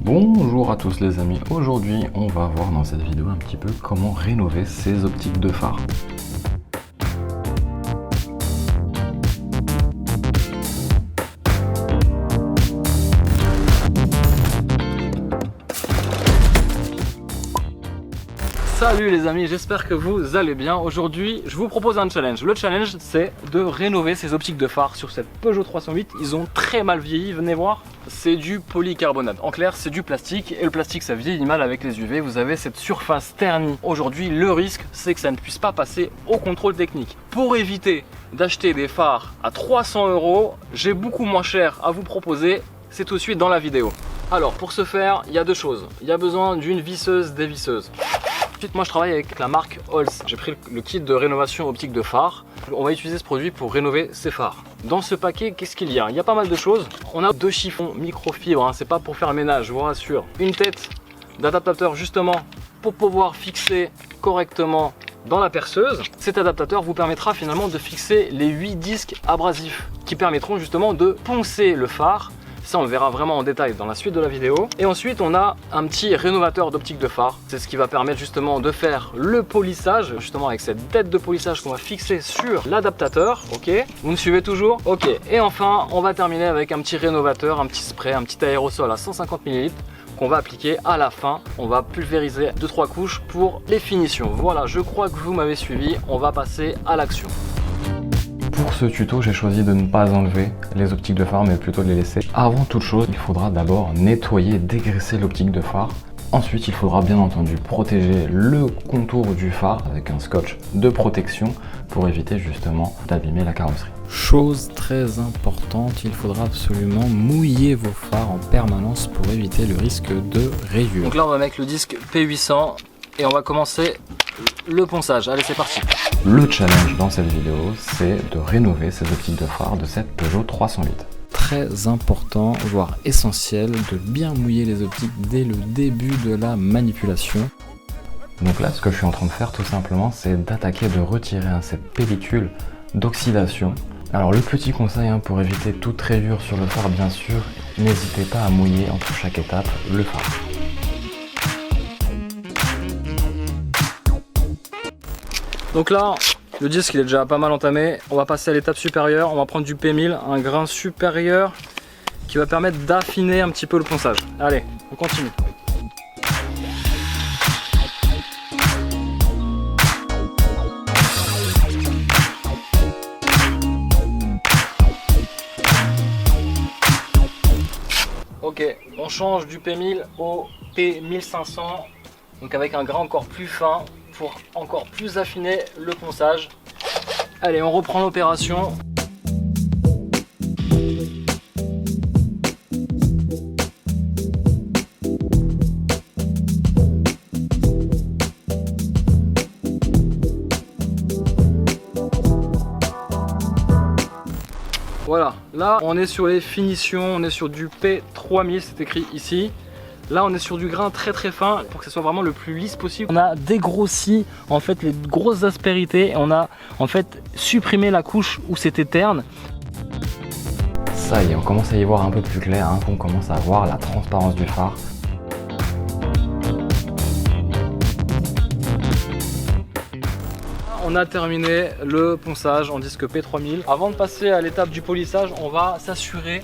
Bonjour à tous les amis, aujourd'hui on va voir dans cette vidéo un petit peu comment rénover ces optiques de phare. Salut les amis, j'espère que vous allez bien. Aujourd'hui, je vous propose un challenge. Le challenge, c'est de rénover ces optiques de phare sur cette Peugeot 308. Ils ont très mal vieilli, venez voir. C'est du polycarbonate. En clair, c'est du plastique et le plastique, ça vieillit mal avec les UV. Vous avez cette surface ternie. Aujourd'hui, le risque, c'est que ça ne puisse pas passer au contrôle technique. Pour éviter d'acheter des phares à 300 €, j'ai beaucoup moins cher à vous proposer. C'est tout de suite dans la vidéo. Alors, pour ce faire, il y a deux choses. Il y a besoin d'une visseuse dévisseuse. Moi je travaille avec la marque Holz. J'ai pris le kit de rénovation optique de phare. On va utiliser ce produit pour rénover ces phares. Dans ce paquet, qu'est-ce qu'il y a? Il y a pas mal de choses. On a deux chiffons microfibre, c'est pas pour faire le ménage, je vous rassure. Une tête d'adaptateur justement pour pouvoir fixer correctement dans la perceuse. Cet adaptateur vous permettra finalement de fixer les 8 disques abrasifs qui permettront justement de poncer le phare. Ça, on le verra vraiment en détail dans la suite de la vidéo. Et ensuite, on a un petit rénovateur d'optique de phare. C'est ce qui va permettre justement de faire le polissage, justement avec cette tête de polissage qu'on va fixer sur l'adaptateur. Ok, vous me suivez toujours? Ok. Et enfin, on va terminer avec un petit rénovateur, un petit spray, un petit aérosol à 150 ml qu'on va appliquer à la fin. On va pulvériser 2-3 couches pour les finitions. Voilà, je crois que vous m'avez suivi. On va passer à l'action. Pour ce tuto, j'ai choisi de ne pas enlever les optiques de phare, mais plutôt de les laisser. Avant toute chose, il faudra d'abord nettoyer, dégraisser l'optique de phare. Ensuite, il faudra bien entendu protéger le contour du phare avec un scotch de protection pour éviter justement d'abîmer la carrosserie. Chose très importante, il faudra absolument mouiller vos phares en permanence pour éviter le risque de rayures. Donc là, on va mettre le disque P800 et on va commencer le ponçage. Allez, c'est parti. Le challenge dans cette vidéo, c'est de rénover ces optiques de phare de cette Peugeot 308. Très important, voire essentiel, de bien mouiller les optiques dès le début de la manipulation. Donc là, ce que je suis en train de faire tout simplement, c'est d'attaquer, de retirer cette pellicule d'oxydation. Alors le petit conseil pour éviter toute rayure sur le phare, bien sûr, n'hésitez pas à mouiller entre chaque étape le phare. Donc là, le disque il est déjà pas mal entamé. On va passer à l'étape supérieure. On va prendre du P1000, un grain supérieur qui va permettre d'affiner un petit peu le ponçage. Allez, on continue. Ok, on change du P1000 au P1500, donc avec un grain encore plus fin, pour encore plus affiner le ponçage. Allez, on reprend l'opération. Voilà, là on est sur les finitions, on est sur du P3000, c'est écrit ici. Là on est sur du grain très fin pour que ce soit vraiment le plus lisse possible. On a dégrossi en fait les grosses aspérités et on a en fait supprimé la couche où c'était terne. Ça y est, on commence à y voir un peu plus clair, on commence à voir la transparence du phare. On a terminé le ponçage en disque P3000. Avant de passer à l'étape du polissage, on va s'assurer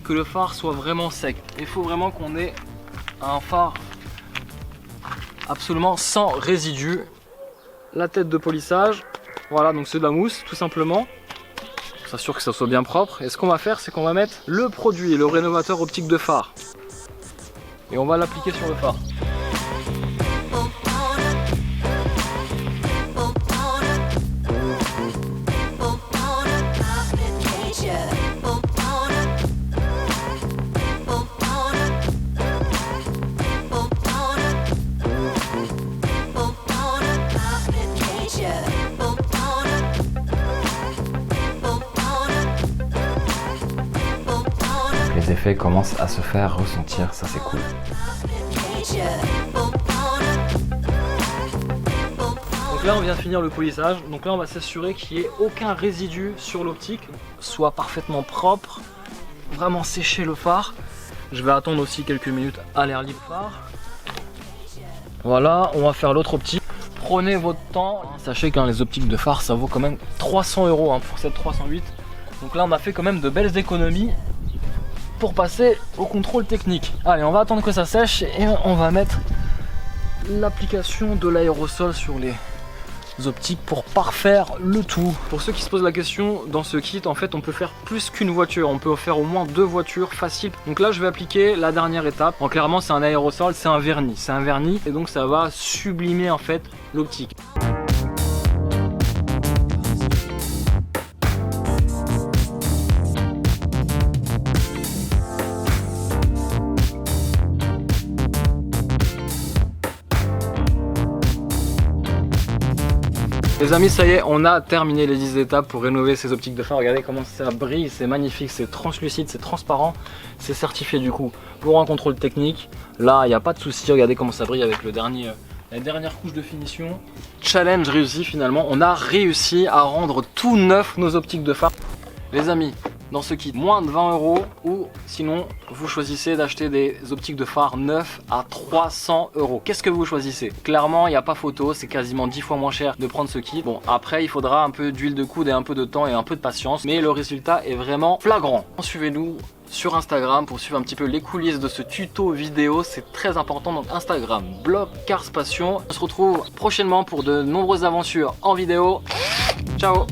que le phare soit vraiment sec. Il faut vraiment qu'on ait un phare absolument sans résidus. La tête de polissage, voilà, donc c'est de la mousse tout simplement. On s'assure que ça soit bien propre. Et ce qu'on va faire, c'est qu'on va mettre le produit, le rénovateur optique de phare. Et on va l'appliquer sur le phare. Les effets commencent à se faire ressentir, ça c'est cool. Donc là on vient de finir le polissage, donc là on va s'assurer qu'il n'y ait aucun résidu sur l'optique, soit parfaitement propre, vraiment sécher le phare. Je vais attendre aussi quelques minutes à l'air libre. Voilà, on va faire l'autre optique. Prenez votre temps. Sachez que les optiques de phare, ça vaut quand même 300 € pour cette 308. Donc là, on a fait quand même de belles économies pour passer au contrôle technique. Allez, on va attendre que ça sèche et on va mettre l'application de l'aérosol sur les optiques pour parfaire le tout. Pour ceux qui se posent la question, dans ce kit en fait on peut faire plus qu'une voiture, on peut faire au moins 2 voitures facile. Donc là je vais appliquer la dernière étape. Donc clairement c'est un aérosol, c'est un vernis et donc ça va sublimer en fait l'optique. Les amis, ça y est, on a terminé les 10 étapes pour rénover ces optiques de phare. Regardez comment ça brille, c'est magnifique, c'est translucide, c'est transparent, c'est certifié du coup pour un contrôle technique. Là, il n'y a pas de souci, regardez comment ça brille avec la dernière couche de finition. Challenge réussi finalement, on a réussi à rendre tout neuf nos optiques de phare. Les amis, dans ce kit, moins de 20 € ou sinon vous choisissez d'acheter des optiques de phare neufs à 300 €. Qu'est-ce que vous choisissez? Clairement, il n'y a pas photo, c'est quasiment 10 fois moins cher de prendre ce kit. Bon, après, il faudra un peu d'huile de coude et un peu de temps et un peu de patience, mais le résultat est vraiment flagrant. Suivez-nous sur Instagram pour suivre un petit peu les coulisses de ce tuto vidéo, c'est très important. Donc Instagram, blog Cars Passion. On se retrouve prochainement pour de nombreuses aventures en vidéo. Ciao!